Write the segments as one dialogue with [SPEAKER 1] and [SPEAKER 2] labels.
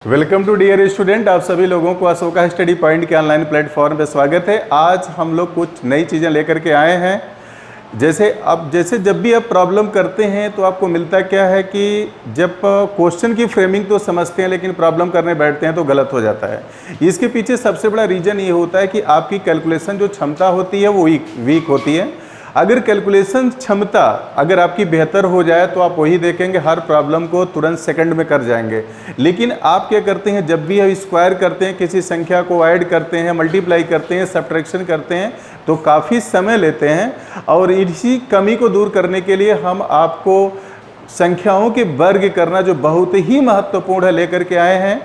[SPEAKER 1] Welcome to dear student. आप सभी लोगों को अशोका स्टडी पॉइंट के ऑनलाइन प्लेटफॉर्म पे स्वागत है। आज हम लोग कुछ नई चीज़ें लेकर के आए हैं। जैसे जब भी आप प्रॉब्लम करते हैं तो आपको मिलता क्या है कि जब क्वेश्चन की फ्रेमिंग तो समझते हैं लेकिन प्रॉब्लम करने बैठते हैं तो गलत हो जाता है। इसके पीछे सबसे बड़ा रीज़न ये होता है कि आपकी कैलकुलेशन जो क्षमता होती है वो वीक होती है। अगर कैलकुलेशन क्षमता अगर आपकी बेहतर हो जाए तो आप वही देखेंगे, हर प्रॉब्लम को तुरंत सेकंड में कर जाएंगे। लेकिन आप क्या करते हैं, जब भी हम स्क्वायर करते हैं, किसी संख्या को ऐड करते हैं, मल्टीप्लाई करते हैं, सब्ट्रैक्शन करते हैं तो काफ़ी समय लेते हैं। और इसी कमी को दूर करने के लिए हम आपको संख्याओं के वर्ग करना जो बहुत ही महत्वपूर्ण है लेकर के आए हैं।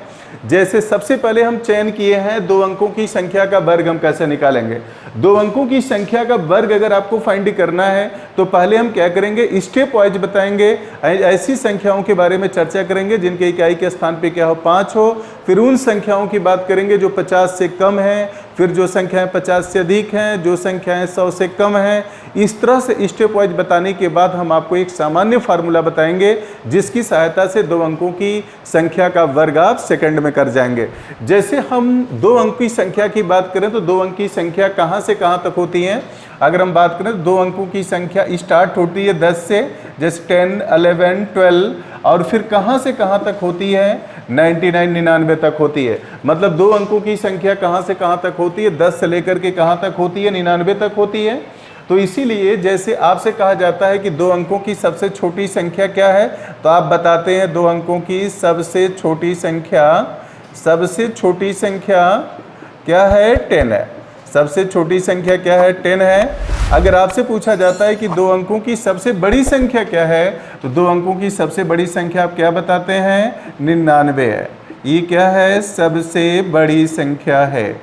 [SPEAKER 1] जैसे सबसे पहले हम चयन किए हैं 2 अंकों की संख्या का वर्ग हम कैसे निकालेंगे। 2 अंकों की संख्या का वर्ग अगर आपको फाइंड करना है तो पहले हम क्या करेंगे, स्टेप वाइज बताएंगे। ऐसी संख्याओं के बारे में चर्चा करेंगे जिनके इकाई के स्थान पे क्या हो 5 हो। फिर उन संख्याओं की बात करेंगे जो 50 से कम है, फिर जो संख्याएं 50 से अधिक हैं, जो संख्याएं 100 से कम हैं। इस तरह से स्टेप वाइज बताने के बाद हम आपको एक सामान्य फार्मूला बताएंगे जिसकी सहायता से 2 अंकों की संख्या का वर्ग आप सेकंड में कर जाएंगे। जैसे हम 2 अंक की संख्या की बात करें तो 2 अंक की संख्या कहाँ से कहाँ तक होती है। अगर हम बात करें तो 2 अंकों की संख्या स्टार्ट होती है 10 से, जैसे 10, 11, 12 और फिर कहाँ से कहाँ तक होती है 99, 99 तक होती है। मतलब 2 अंकों की संख्या कहाँ से कहाँ तक होती है, 10 से लेकर के कहाँ तक होती है 99 तक होती है। तो इसीलिए जैसे आपसे कहा जाता है कि 2 अंकों की सबसे छोटी संख्या क्या है, तो आप बताते हैं 2 अंकों की सबसे छोटी संख्या क्या है 10 है। सबसे छोटी संख्या क्या है 10 है। अगर आपसे पूछा जाता है कि 2 अंकों की सबसे बड़ी संख्या क्या है तो 2 अंकों की सबसे बड़ी संख्या आप क्या बताते हैं 99 है। ये क्या है, सबसे बड़ी संख्या है,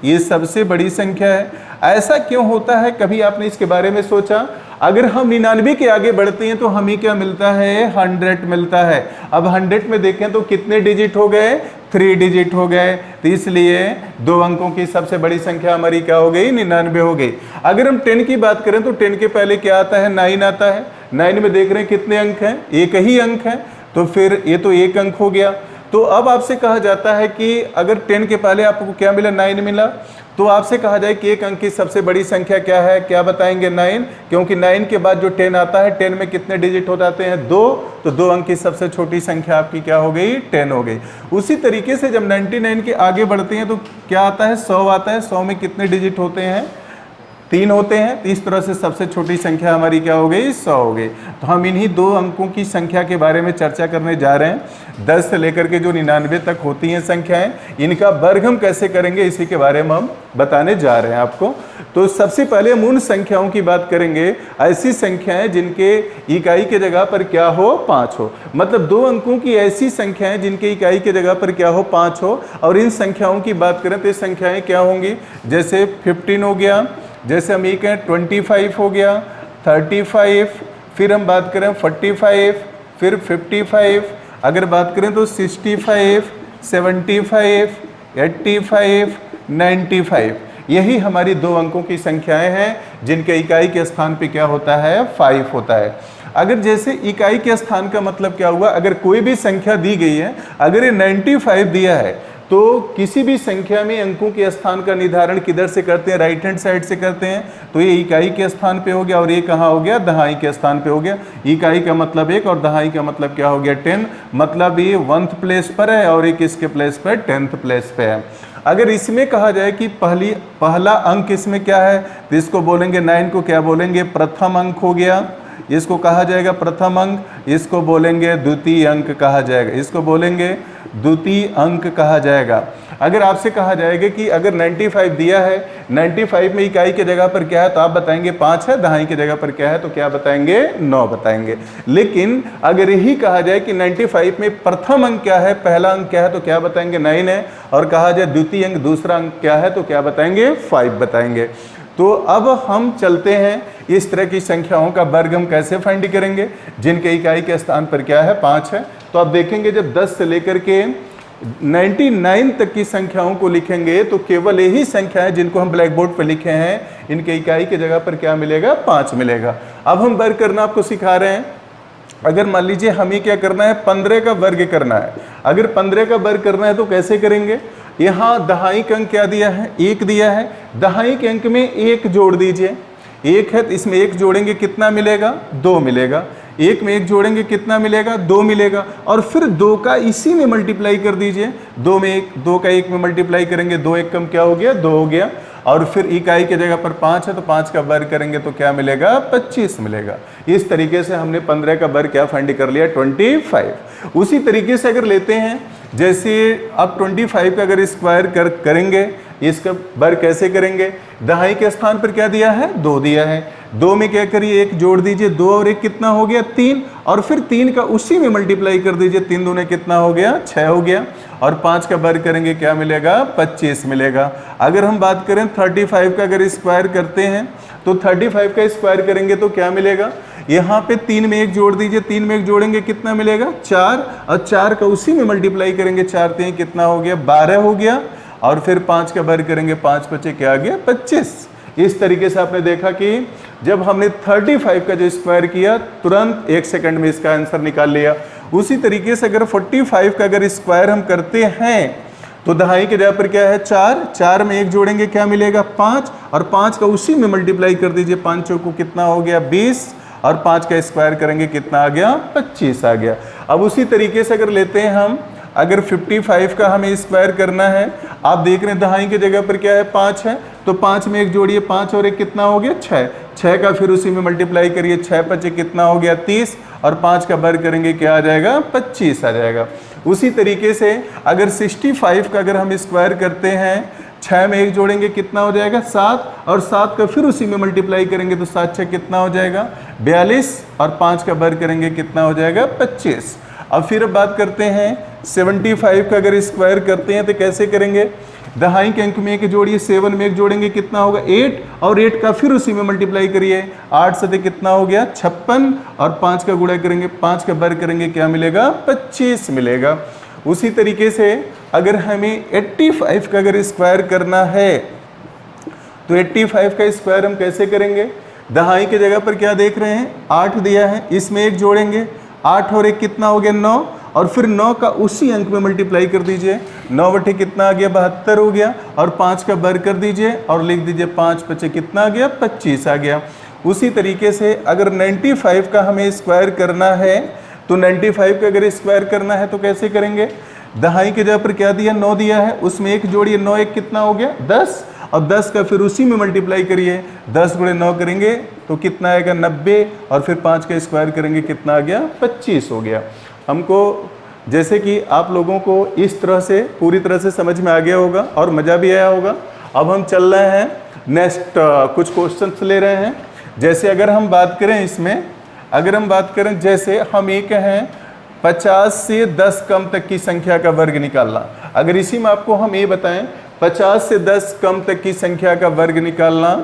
[SPEAKER 1] ये सबसे बड़ी संख्या है। ऐसा क्यों होता है, कभी आपने इसके बारे में सोचा। अगर हम 99 के आगे बढ़ते हैं तो हमें क्या मिलता है 100 मिलता है। अब 100 में देखें तो कितने डिजिट हो गए 3 डिजिट हो गए। तो इसलिए 2 अंकों की सबसे बड़ी संख्या हमारी क्या हो गई 99 हो गई। अगर हम 10 की बात करें तो 10 के पहले क्या आता है 9 आता है। 9 में देख रहे हैं कितने अंक हैं, एक ही अंक है, तो फिर ये तो 1 अंक हो गया। तो अब आपसे कहा जाता है कि अगर 10 के पहले आपको क्या मिला 9 मिला, तो आपसे कहा जाए कि 1 अंक की सबसे बड़ी संख्या क्या है, क्या बताएंगे 9, क्योंकि 9 के बाद जो 10 आता है 10 में कितने डिजिट हो जाते हैं 2, तो 2 अंक की सबसे छोटी संख्या आपकी क्या हो गई 10 हो गई। उसी तरीके से जब 99 के आगे बढ़ते हैं तो क्या आता है 100 आता है। 100 में कितने डिजिट होते हैं 3 होते हैं। तो इस तरह से सबसे छोटी संख्या हमारी क्या हो गई 100 हो गई। तो हम इन्हीं 2 अंकों की संख्या के बारे में चर्चा करने जा रहे हैं। 10 से लेकर के जो 99 तक होती हैं संख्याएं, इनका वर्ग हम कैसे करेंगे इसी के बारे में हम बताने जा रहे हैं आपको। तो सबसे पहले हम उन संख्याओं की बात करेंगे, ऐसी संख्याएं जिनके इकाई के जगह पर क्या हो 5 हो। मतलब 2 अंकों की ऐसी संख्याएं जिनके इकाई के जगह पर क्या हो 5 हो। और इन संख्याओं की बात करें तो ये संख्याएं क्या होंगी, जैसे 15 हो गया, जैसे हम ये कहें 25 हो गया, 35, फिर हम बात करें 45, फिर 55, अगर बात करें तो 65, 75, 85, 95। यही हमारी 2 अंकों की संख्याएं हैं जिनके इकाई के स्थान पे क्या होता है 5 होता है। अगर जैसे इकाई के स्थान का मतलब क्या हुआ, अगर कोई भी संख्या दी गई है, अगर ये 95 दिया है तो किसी भी संख्या में अंकों के स्थान का निर्धारण किधर से करते हैं, राइट हैंड साइड से करते हैं। तो ये इकाई के स्थान पे हो गया और ये कहाँ हो गया दहाई के स्थान पे हो गया। इकाई का मतलब 1 और दहाई का मतलब क्या हो गया 10। मतलब ये 1th प्लेस पर है और एक इसके प्लेस पर 10th प्लेस पे है। अगर इसमें कहा जाए कि पहला अंक इसमें क्या है तो इसको बोलेंगे 9 को क्या बोलेंगे प्रथम अंक हो गया, इसको कहा जाएगा प्रथम अंक। इसको बोलेंगे द्वितीय अंक कहा जाएगा, इसको बोलेंगे द्वितीय अंक कहा जाएगा। अगर आपसे कहा जाएगा कि अगर 95 दिया है, 95 में इकाई के जगह पर क्या है तो आप बताएंगे 5 है, दहाई की जगह पर क्या है तो क्या बताएंगे 9 बताएंगे। लेकिन अगर यही कहा जाए कि 95 में प्रथम अंक क्या है, पहला अंक क्या है तो क्या बताएंगे 9 है, और कहा जाए द्वितीय अंक दूसरा अंक क्या है तो क्या बताएंगे 5 बताएंगे। तो अब हम चलते हैं इस तरह की संख्याओं का वर्ग हम कैसे फाइंड करेंगे जिनके इकाई के स्थान पर क्या है 5 है। तो आप देखेंगे जब 10 से लेकर के 99 तक की संख्याओं को लिखेंगे तो केवल यही संख्या है जिनको हम ब्लैक बोर्ड पर लिखे हैं, इनके इकाई के जगह पर क्या मिलेगा 5 मिलेगा। अब हम वर्ग करना आपको सिखा रहे हैं। अगर मान लीजिए हमें क्या करना है, 15 का वर्ग करना है। अगर 15 का वर्ग करना है तो कैसे करेंगे, यहाँ दहाई का अंक क्या दिया है, 1 दिया है, दहाई के अंक में 1 जोड़ दीजिए। 1 है तो इसमें 1 जोड़ेंगे कितना मिलेगा, 2 मिलेगा। 1 में 1 जोड़ेंगे कितना मिलेगा, 2 मिलेगा। और फिर 2 का इसी में मल्टीप्लाई कर दीजिए। 2 में 1, 2 का 1 में मल्टीप्लाई करेंगे, 2 1 कम क्या हो गया, 2 हो गया। और फिर इकाई के जगह पर 5 है तो 5 का वर्ग करेंगे तो क्या मिलेगा, 25 मिलेगा। इस तरीके से हमने 15 का वर्ग क्या फाइंड कर लिया, 25। उसी तरीके से अगर लेते हैं, जैसे अब 25 का अगर स्क्वायर करेंगे, इसका वर्ग कैसे करेंगे, दहाई के स्थान पर क्या दिया है, 2 दिया है। 2 में क्या करिए, 1 जोड़ दीजिए, 2 और 1 कितना हो गया, 3। और फिर 3 का उसी में मल्टीप्लाई कर दीजिए, 3 दूने कितना हो गया, 6 हो गया। और 5 का वर्ग करेंगे क्या मिलेगा, 25 मिलेगा। अगर हम बात करें 35 का अगर स्क्वायर करते हैं तो 35 का स्क्वायर करेंगे तो क्या मिलेगा, यहाँ पे 3 में 1 जोड़ दीजिए, 3 में 1 जोड़ेंगे कितना मिलेगा, 4। और 4 का उसी में मल्टीप्लाई करेंगे, 4 3 कितना हो गया, 12 हो गया। और फिर 5 का वर्ग करेंगे, 5 बचे क्या आ गया, 25। इस तरीके से आपने देखा कि जब हमने 35 का जो स्क्वायर किया तुरंत 1 सेकंड में इसका आंसर निकाल लिया। उसी तरीके से अगर 45 का अगर स्क्वायर हम करते हैं तो दहाई के जगह पर क्या है, 4। 4 में 1 जोड़ेंगे क्या मिलेगा, 5। और 5 का उसी में मल्टीप्लाई कर दीजिए, 5 चौको कितना हो गया, 20। और 5 का स्क्वायर करेंगे कितना आ गया, 25 आ गया। अब उसी तरीके से अगर लेते हैं हम, अगर 55 का हमें स्क्वायर करना है, आप देख रहे हैं दहाई की जगह पर क्या है, 5 है तो 5 में 1 जोड़िए, 5 और 1 कितना हो गया, 6। 6 का फिर उसी में मल्टीप्लाई करिए, 6 5 कितना हो गया, 30। और 5 का वर्ग करेंगे क्या आ जाएगा, 25 आ जाएगा। उसी तरीके से अगर 65 का अगर हम स्क्वायर करते हैं, 6 में 1 जोड़ेंगे कितना हो जाएगा, 7। और 7 का फिर उसी में मल्टीप्लाई करेंगे तो 7 6 कितना हो जाएगा, 42। और 5 का वर्ग करेंगे कितना हो जाएगा, 25। अब फिर बात करते हैं 75 का अगर स्क्वायर करते हैं तो कैसे करेंगे, दहाई के अंक में 1 जोड़िए, 7 में 1 जोड़ेंगे कितना होगा, 8। और 8 का फिर उसी में मल्टीप्लाई करिए, 8 से कितना हो गया, 56। और 5 का गुणा करेंगे, 5 का वर्ग करेंगे क्या मिलेगा, 25 मिलेगा। उसी तरीके से अगर हमें 85 का अगर स्क्वायर करना है तो 85 का स्क्वायर हम कैसे करेंगे, दहाई की जगह पर क्या देख रहे हैं, 8 दिया है, इसमें 1 जोड़ेंगे, 8 और 1 कितना हो गया, 9। और फिर 9 का उसी अंक में मल्टीप्लाई कर दीजिए, 9 बटे कितना आ गया, 72 हो गया। और 5 का वर्ग कर दीजिए और लिख दीजिए 5 5 कितना आ गया, 25 आ गया। उसी तरीके से अगर 95 का हमें स्क्वायर करना है तो 95 का अगर स्क्वायर करना है तो कैसे करेंगे, दहाई के जगह पर क्या दिया, 9 दिया है, उसमें 1 जोड़िए, 9 1 कितना हो गया, 10। और 10 का फिर उसी में मल्टीप्लाई करिए, 10 गुणे 9 करेंगे तो कितना आएगा, 90। और फिर 5 का स्क्वायर करेंगे कितना आ गया, 25 हो गया। हमको जैसे कि आप लोगों को इस तरह से पूरी तरह से समझ में आ गया होगा और मज़ा भी आया होगा। अब हम चल रहे हैं नेक्स्ट कुछ क्वेश्चंस ले रहे हैं। जैसे अगर हम बात करें इसमें, अगर हम बात करें जैसे हम एक हैं 50 से 10 कम तक की संख्या का वर्ग निकालना। अगर इसी में आपको हम ये बताएं 50 से 10 कम तक की संख्या का वर्ग निकालना,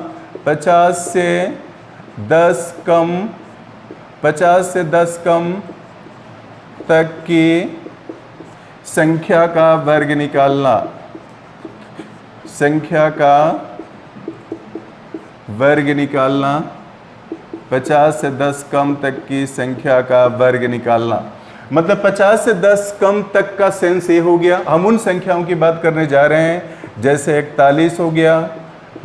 [SPEAKER 1] 50 से 10 कम तक की संख्या का वर्ग निकालना, संख्या का वर्ग निकालना, 50 से 10 कम तक की संख्या का वर्ग निकालना। मतलब 50 से 10 कम तक का सेंस ये हो गया। हम उन संख्याओं की बात करने जा रहे हैं जैसे 41 हो गया,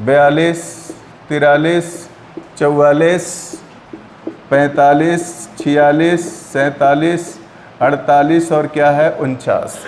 [SPEAKER 1] 42, 43, 44, 45, 46, 47, 48 और क्या है 49।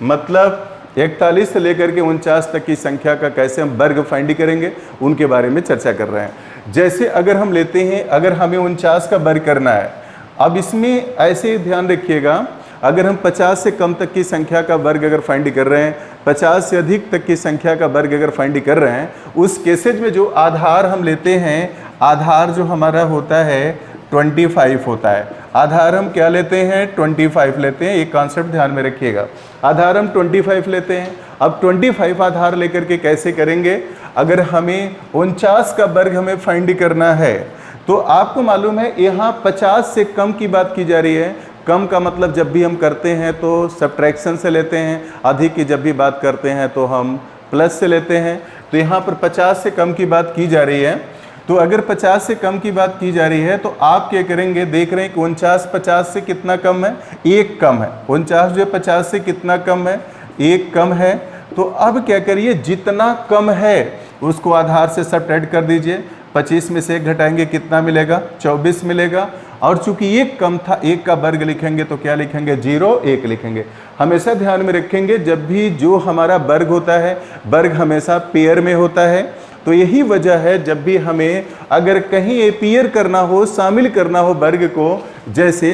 [SPEAKER 1] मतलब 41 से लेकर के 49 तक की संख्या का कैसे हम वर्ग फाइंड करेंगे उनके बारे में चर्चा कर रहे हैं। जैसे अगर हम लेते हैं, अगर हमें 49 का वर्ग करना है, अब इसमें ऐसे ध्यान रखिएगा, अगर हम 50 से कम तक की संख्या का वर्ग अगर फाइंड कर रहे हैं, 50 से अधिक तक की संख्या का वर्ग अगर फाइंड कर रहे हैं, उस केसेज में जो आधार हम लेते हैं, आधार जो हमारा होता है 25 होता है। आधार हम क्या लेते हैं, 25 लेते हैं। एक कॉन्सेप्ट ध्यान में रखिएगा, आधार हम 25 लेते हैं। अब 25 आधार लेकर के कैसे करेंगे, अगर हमें 49 का वर्ग हमें फाइंड करना है तो आपको मालूम है यहाँ 50 से कम की बात की जा रही है। कम का मतलब जब भी हम करते हैं तो सब्ट्रैक्शन से लेते हैं, अधिक की जब भी बात करते हैं तो हम प्लस से लेते हैं। तो यहाँ पर 50 से कम की बात की जा रही है। तो अगर 50 से कम की बात की जा रही है तो आप क्या करेंगे, देख रहे हैं कि 49 50 से कितना कम है, 1 कम है। 49 जो है 50 से कितना कम है, 1 कम है। तो अब क्या करिए, जितना कम है उसको आधार से सब्ट्रैक्ट कर दीजिए। 25 में से 1 घटाएंगे कितना मिलेगा, 24 मिलेगा। और चूंकि 1 कम था, 1 का वर्ग लिखेंगे तो क्या लिखेंगे, 0 1 लिखेंगे। हमेशा ध्यान में रखेंगे जब भी जो हमारा वर्ग होता है, वर्ग हमेशा पेयर में होता है। तो यही वजह है जब भी हमें अगर कहीं एपियर करना हो, शामिल करना हो वर्ग को, जैसे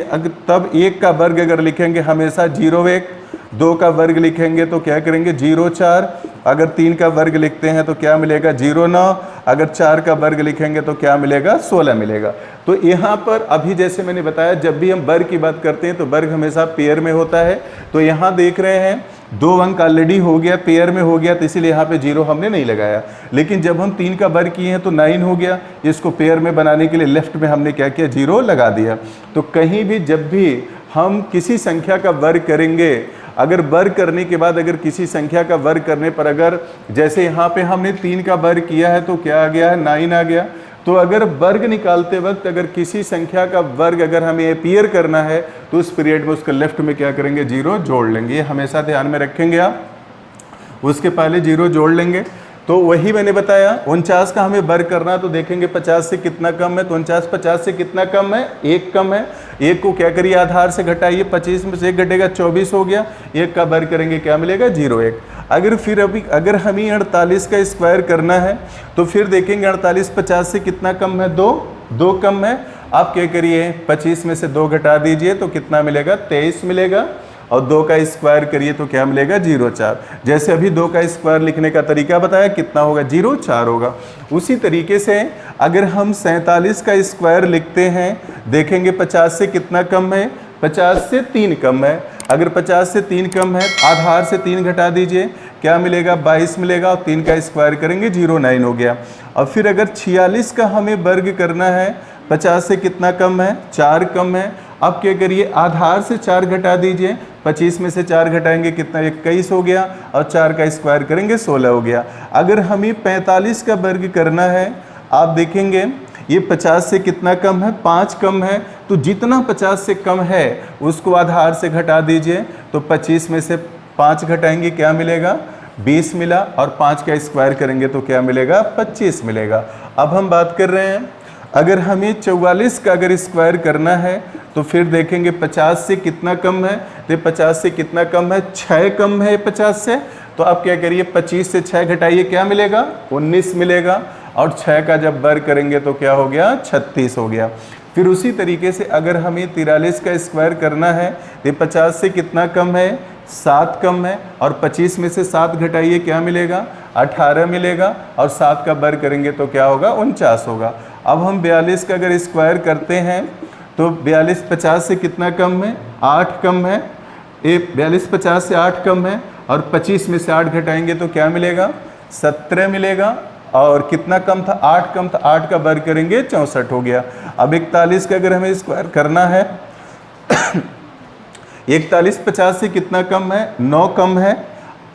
[SPEAKER 1] तब 1 का वर्ग अगर लिखेंगे हमेशा 0 1, 2 का वर्ग लिखेंगे तो क्या करेंगे 0 4, अगर 3 का वर्ग लिखते हैं तो क्या मिलेगा 0 9, अगर 4 का वर्ग लिखेंगे तो क्या मिलेगा 16 मिलेगा। तो यहाँ पर अभी जैसे मैंने बताया जब भी हम वर्ग की बात करते हैं तो वर्ग हमेशा पेयर में होता है। तो यहाँ देख रहे हैं 2 अंक ऑलरेडी हो गया, पेयर में हो गया, तो इसीलिए यहाँ पे 0 हमने नहीं लगाया। लेकिन जब हम 3 का वर्ग किए हैं तो 9 हो गया, इसको पेयर में बनाने के लिए लेफ्ट में हमने क्या किया, 0 लगा दिया। तो कहीं भी जब भी हम किसी संख्या का वर्ग करेंगे, अगर वर्ग करने के बाद अगर किसी संख्या का वर्ग करने पर अगर जैसे यहाँ पे हमने 3 का वर्ग किया है तो क्या आ गया है 9 आ गया। तो अगर वर्ग निकालते वक्त अगर किसी संख्या का वर्ग अगर हमें एपियर करना है तो उस पीरियड में उसके लेफ्ट में क्या करेंगे 0 जोड़ लेंगे। ये हमेशा ध्यान में रखेंगे आप, उसके पहले 0 जोड़ लेंगे। तो वही मैंने बताया 49 का हमें वर्ग करना है तो देखेंगे 50 से कितना कम है, तो 49 50 से कितना कम है, 1 कम है। 1 को क्या करिए आधार से घटाइए, 25 में से 1 घटेगा 24 हो गया, 1 का वर्ग करेंगे क्या मिलेगा 0 1। अगर फिर अगर हमें 48 का स्क्वायर करना है तो फिर देखेंगे 48 50 से कितना कम है, 2 कम है। आप क्या करिए 25 में से 2 घटा दीजिए तो कितना मिलेगा 23 मिलेगा, और 2 का स्क्वायर करिए तो क्या मिलेगा 0 4। जैसे अभी 2 का स्क्वायर लिखने का तरीका बताया कितना होगा 0 4 होगा। उसी तरीके से अगर हम 47 का स्क्वायर लिखते हैं देखेंगे 50 से कितना कम है, 50 से 3 कम है। अगर 50 से 3 कम है आधार से 3 घटा दीजिए क्या मिलेगा 22 मिलेगा, और 3 का स्क्वायर करेंगे 0 9 हो गया। और फिर अगर 46 का हमें वर्ग करना है, 50 से कितना कम है 4 कम है। अब क्या करिए आधार से 4 घटा दीजिए, 25 में से 4 घटाएंगे कितना 21 हो गया, और 4 का स्क्वायर करेंगे 16 हो गया। अगर हमें 45 का वर्ग करना है, आप देखेंगे ये 50 से कितना कम है 5 कम है। तो जितना 50 से कम है उसको आधार से घटा दीजिए, तो 25 में से 5 घटाएंगे क्या मिलेगा 20 मिला, और 5 का स्क्वायर करेंगे तो क्या मिलेगा 25 मिलेगा। अब हम बात कर रहे हैं अगर हमें 44 का अगर स्क्वायर करना है तो फिर देखेंगे 50 से कितना कम है, तो 50 से कितना कम है 6 कम है 50 से। तो आप क्या करिए 25 से 6 घटाइए क्या मिलेगा 19 मिलेगा, और 6 का जब वर्ग करेंगे तो क्या हो गया 36 हो गया। फिर उसी तरीके से अगर हमें 43 का स्क्वायर करना है तो 50 से कितना कम है 7 कम है, और 25 में से 7 घटाइए क्या मिलेगा 18 मिलेगा, और 7 का वर्ग करेंगे तो क्या होगा 49 होगा। अब हम 42 का अगर स्क्वायर करते हैं तो 42 50 से कितना कम है 8 कम है, 42 50 से 8 कम है, और 25 में से 8 घटाएंगे तो क्या मिलेगा 17 मिलेगा, और कितना कम था 8 कम था, 8 का वर्ग करेंगे 64 हो गया। अब 41 का अगर हमें स्क्वायर करना है 41 50 से कितना कम है 9 कम है,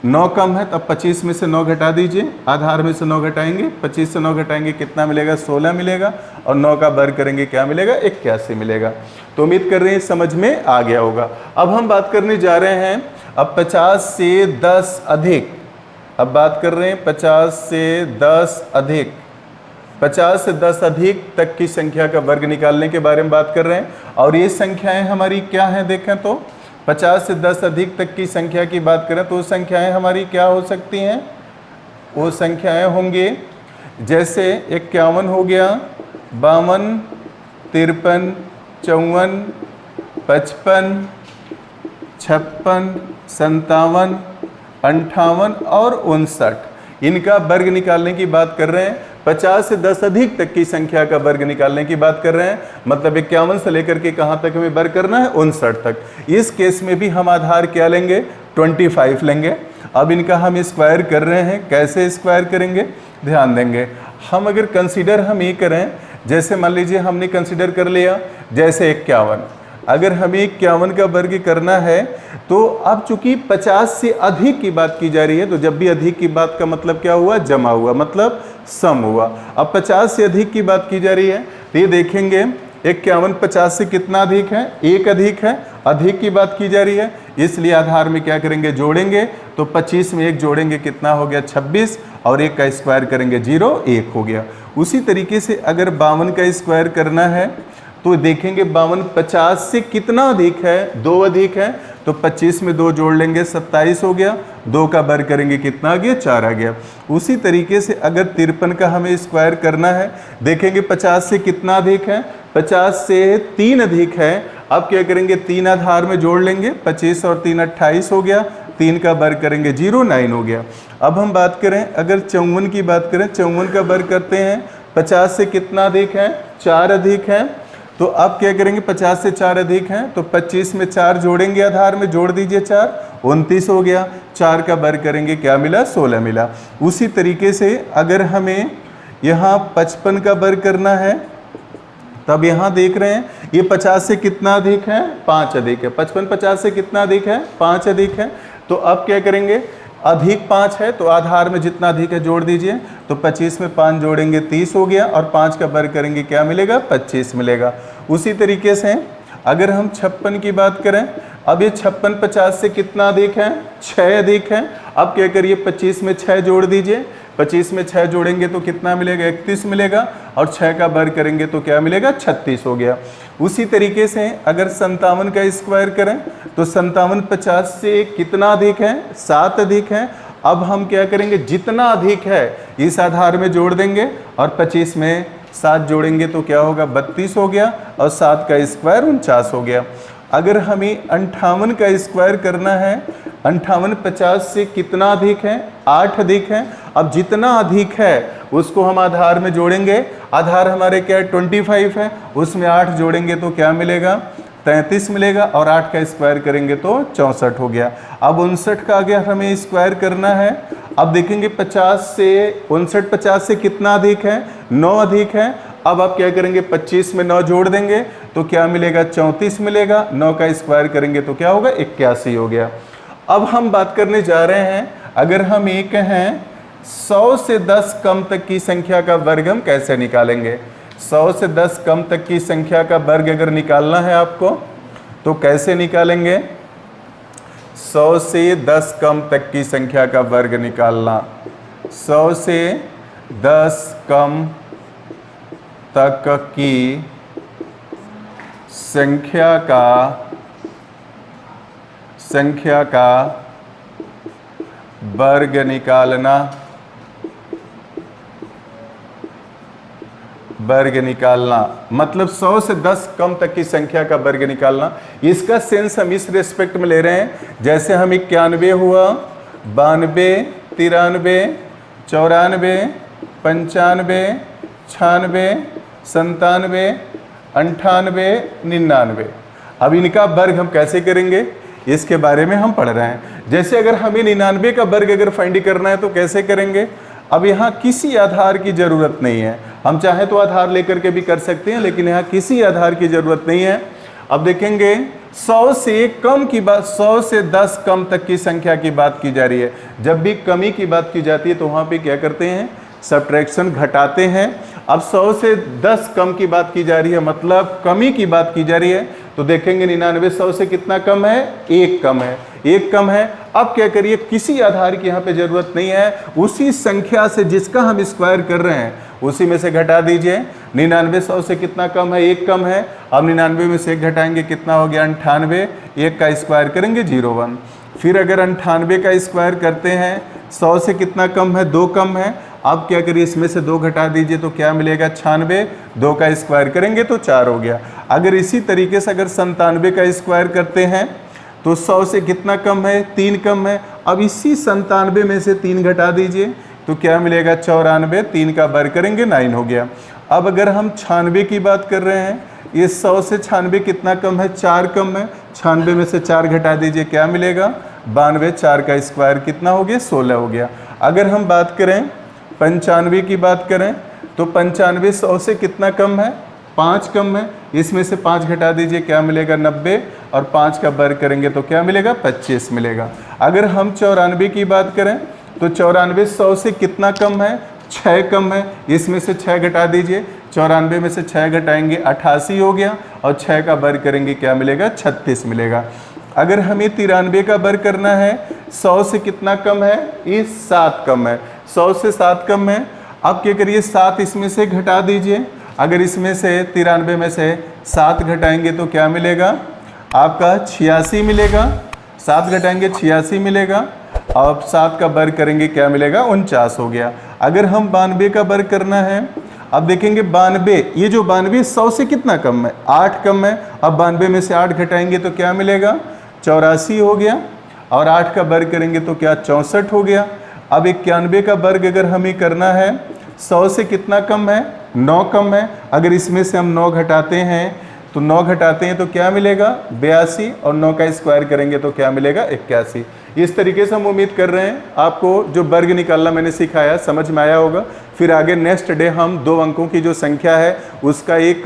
[SPEAKER 1] 9 कम है, तब 25 में से 9 घटा दीजिए, आधार में से 9 घटाएंगे, 25 से 9 घटाएंगे कितना मिलेगा 16 मिलेगा, और 9 का वर्ग करेंगे क्या मिलेगा 81 मिलेगा। तो उम्मीद कर रहे हैं समझ में आ गया होगा। अब हम बात करने जा रहे हैं अब 50 से 10 अधिक। अब बात कर रहे हैं 50 से 10 अधिक, 50 से 10 अधिक तक की संख्या का वर्ग निकालने के बारे में बात कर रहे हैं। और ये संख्याएं हमारी क्या हैं देखें तो 50 से 10 अधिक तक की संख्या की बात करें तो वो संख्याएं हमारी क्या हो सकती हैं, वो संख्याएं होंगी जैसे 51 हो गया, 52, 53, 54, 55, 56, 57, 58 और 59। इनका वर्ग निकालने की बात कर रहे हैं। 50 से 10 अधिक तक की संख्या का वर्ग निकालने की बात कर रहे हैं, मतलब 51 से लेकर के कहाँ तक हमें वर्ग करना है 59 तक। इस केस में भी हम आधार क्या लेंगे 25 लेंगे। अब इनका हम स्क्वायर कर रहे हैं, कैसे स्क्वायर करेंगे ध्यान देंगे। हम अगर कंसीडर हम ये करें, जैसे मान लीजिए हमने कंसीडर कर लिया जैसे 51, अगर हमें 51 का वर्ग करना है तो अब चूंकि 50 से अधिक की बात की जा रही है, तो जब भी अधिक की बात का मतलब क्या हुआ, जमा हुआ, मतलब सम हुआ। अब 50 से अधिक की बात की जा रही है तो ये देखेंगे 51 50 से कितना अधिक है, एक अधिक है, अधिक की बात की जा रही है, इसलिए आधार में क्या करेंगे, जोड़ेंगे। तो 25 में एक जोड़ेंगे कितना हो गया 26, और एक का स्क्वायर करेंगे 0, 1 हो गया। उसी तरीके से अगर 52 का स्क्वायर करना है तो देखेंगे 52 50 से कितना अधिक है, 2 अधिक है, तो 25 में 2 जोड़ लेंगे 27 हो गया, 2 का वर्ग करेंगे कितना आ गया, 4 आ गया। उसी तरीके से अगर 53 का हमें स्क्वायर करना है, देखेंगे 50 से कितना अधिक है, 50 से 3 अधिक है। अब क्या करेंगे, 3 आधार में जोड़ लेंगे, 25 और 3 28 हो गया, 3 का वर्ग करेंगे 0, 9 हो गया। अब हम बात करें अगर 54 की बात करें, 54 का वर्ग करते हैं, 50 से कितना अधिक है, 4 अधिक है। तो अब क्या करेंगे, 50 से 4 अधिक हैं तो 25 में 4 जोड़ेंगे, आधार में जोड़ दीजिए 4, 29 हो गया। 4 का वर्ग करेंगे क्या मिला, 16 मिला। उसी तरीके से अगर हमें यहाँ 55 का वर्ग करना है, तब यहाँ देख रहे हैं ये 50 से कितना अधिक है, 5 अधिक है। 55 50 से कितना अधिक है, 5 अधिक है। तो अब क्या करेंगे, अधिक 5 है तो आधार में जितना अधिक है जोड़ दीजिए, तो 25 में 5 जोड़ेंगे 30 हो गया, और 5 का वर्ग करेंगे क्या मिलेगा, 25 मिलेगा। उसी तरीके से अगर हम 56 की बात करें, अब ये 56 50 से कितना अधिक है, 6 अधिक है। अब क्या करिए, 25 में 6 जोड़ दीजिए, 25 में 6 जोड़ेंगे तो कितना मिलेगा, 31 मिलेगा, और 6 का वर्ग करेंगे तो क्या मिलेगा, 36 हो गया। उसी तरीके से अगर 57 का स्क्वायर करें तो 57 50 से कितना अधिक है, 7 अधिक है। अब हम क्या करेंगे, जितना अधिक है इस आधार में जोड़ देंगे, और 25 में 7 जोड़ेंगे तो क्या होगा, 32 हो गया, और 7 का स्क्वायर 49 हो गया। अगर हमें 58 का स्क्वायर करना है, 58 50 से कितना अधिक है, 8 अधिक है। अब जितना अधिक है उसको हम आधार में जोड़ेंगे, आधार हमारे क्या है, 25 है, उसमें 8 जोड़ेंगे तो क्या मिलेगा, 33 मिलेगा, और 8 का स्क्वायर करेंगे तो 64 हो गया। अब 59 का अगर हमें स्क्वायर करना है, अब देखेंगे 50 से 59 50 से कितना अधिक है, 9 अधिक है। अब आप क्या करेंगे, 25 में 9 जोड़ देंगे तो क्या मिलेगा, 34 मिलेगा, 9 का स्क्वायर करेंगे तो क्या होगा, 81 हो गया। अब हम बात करने जा रहे हैं, अगर हम ये कहें 100 से 10 कम तक की संख्या का वर्ग हम कैसे निकालेंगे। 100 से 10 कम तक की संख्या का वर्ग अगर निकालना है आपको तो कैसे निकालेंगे, 100 से 10 कम तक की संख्या का वर्ग निकालना। 100 से 10 कम तक की संख्या का वर्ग निकालना, मतलब 100 से 10 कम तक की संख्या का वर्ग निकालना। इसका सेंस हम इस रेस्पेक्ट में ले रहे हैं, जैसे हम 91 हुआ, 92 93 94 95 96 97 98 99। अब इनका वर्ग हम कैसे करेंगे, इसके बारे में हम पढ़ रहे हैं। जैसे अगर हमें 99 का वर्ग अगर फाइंड करना है तो कैसे करेंगे। अब यहाँ किसी आधार की ज़रूरत नहीं है, हम चाहे तो आधार लेकर के भी कर सकते हैं, लेकिन यहाँ किसी आधार की ज़रूरत नहीं है। अब देखेंगे 100 से कम की बात, 100 से 10 कम तक की संख्या की बात की जा रही है। जब भी कमी की बात की जाती है तो वहाँ पे क्या करते हैं, सब्ट्रैक्शन घटाते हैं। अब 100 से 10 कम की बात की जा रही है, मतलब कमी की बात की जा रही है, तो देखेंगे 99 100 से कितना कम है, 1 कम है, 1 कम है। अब क्या करिए, किसी आधार की यहाँ पे जरूरत नहीं है, उसी संख्या से जिसका हम स्क्वायर कर रहे हैं उसी में से घटा दीजिए। 99 100 से कितना कम है, 1 कम है। अब 99 में से 1 घटाएंगे कितना हो गया, 98, 1 का स्क्वायर करेंगे 01। फिर अगर 98 का स्क्वायर करते हैं, 100 से कितना कम है, 2 कम है। अब क्या करिए, इसमें से 2 घटा दीजिए तो क्या मिलेगा, 96, 2 का स्क्वायर करेंगे तो 4 हो गया। अगर इसी तरीके से अगर 97 का स्क्वायर करते हैं तो 100 से कितना कम है, 3 कम है। अब इसी 97 में से 3 घटा दीजिए तो क्या मिलेगा, 94, 3 का वर्ग करेंगे 9 हो गया। अब अगर हम 96 की बात कर रहे हैं, ये 100 से 96 कितना कम है, 4 कम है। 96 में से 4 घटा दीजिए, क्या मिलेगा, 92, 4 का स्क्वायर कितना हो गया, 16 हो गया। अगर हम बात करें 95 की बात करें तो 95 100 से कितना कम है, 5 कम है, इसमें से 5 घटा दीजिए, क्या मिलेगा 90, और 5 का वर्ग करेंगे तो क्या मिलेगा 25 मिलेगा। अगर हम 94 की बात करें तो 94 100 से कितना कम है, 6 कम है, इसमें से 6 घटा दीजिए, 94 में से 6 घटाएंगे 88 हो गया, और 6 का वर्ग करेंगे क्या मिलेगा 36 मिलेगा। अगर हमें 93 का वर्ग करना है, 100 से कितना कम है, ये 7 कम है, 100 से 7 कम है। अब क्या करिए 7 इसमें से घटा दीजिए, अगर इसमें से 93 में से 7 घटाएंगे तो क्या मिलेगा आपका 86 मिलेगा, 7 घटाएंगे 86 मिलेगा, अब 7 का वर्ग करेंगे क्या मिलेगा 49 हो गया। अगर हम 92 का वर्ग करना है, अब देखेंगे 92, ये जो 92 100 से कितना कम है, 8 कम है, अब 92 में से 8 घटाएंगे तो क्या मिलेगा 84 हो गया, और 8 का वर्ग करेंगे तो क्या 64 हो गया। अब 91 का वर्ग अगर हमें करना है, 100 से कितना कम है, 9 कम है, अगर इसमें से हम 9 घटाते हैं तो 9 घटाते हैं तो क्या मिलेगा 82, और 9 का स्क्वायर करेंगे तो क्या मिलेगा 81। इस तरीके से हम उम्मीद कर रहे हैं आपको जो वर्ग निकालना मैंने सिखाया समझ में आया होगा। फिर आगे नेक्स्ट डे हम 2 अंकों की जो संख्या है उसका एक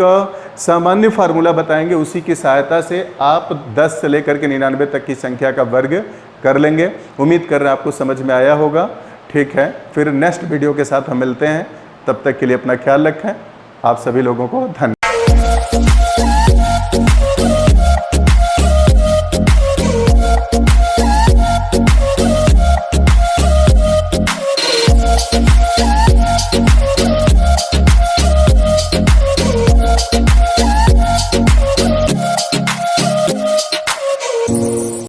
[SPEAKER 1] सामान्य फार्मूला बताएंगे, उसी की सहायता से आप 10 से लेकर के 99 तक की संख्या का वर्ग कर लेंगे। उम्मीद कर रहे हैं आपको समझ में आया होगा। ठीक है, फिर नेक्स्ट वीडियो के साथ हम मिलते हैं, तब तक के लिए अपना ख्याल रखें। आप सभी लोगों को धन्यवाद।